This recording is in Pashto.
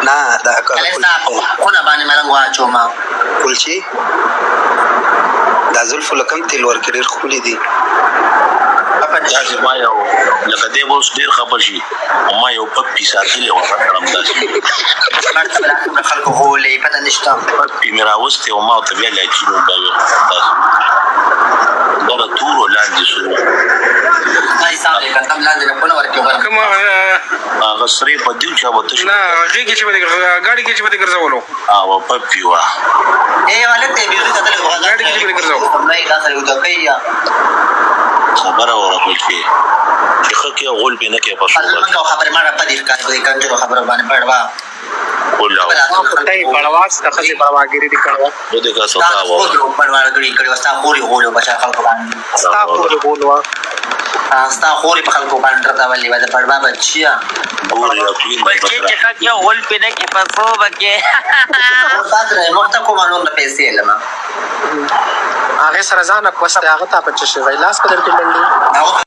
نه دا کله ستا خو نه باندې ملنګ واچوم کلچې دا زلفو لکم تیل ورکړي ډېر ښکلي دي دا چې ما یو لکه دی به اوس ډېر خفه شي ما یو پپي ساتلی وه کړم داسې خلکو غولې پته نشته پپي مې راوستې او ما ورته بیا لاچین وباوې داسې دا د تورو لاندې سورو کومه هغه سرې په دیو چا به تش نه هغې کې چې به دې ګاډي کې چې به دې ګرځولو او پپي وه ګاډي کې چې به دې ګرځولو خبره وره کلچې چې ښه کې غول پې نه کې په خبرې ما راپدې ښکار په دې کنجرو خبره باندې پړوا پټۍ بړواس د ښځې بړواګیري دي کړې وه دې که څه دا وه بړواګري کړې وه ستا خورې غولو بچا خلکو باندې ستا خورې غول وه ستا خورې په خلکو باندې راتولې وه د پړوا بچیه بلکې چې ښه کې غول پې نه کې په خوبه کې موږ ته کومه نور نه پیسې لمه هغې سره ځان کوسته هغه ته په څه شوی لاس په در کې منډي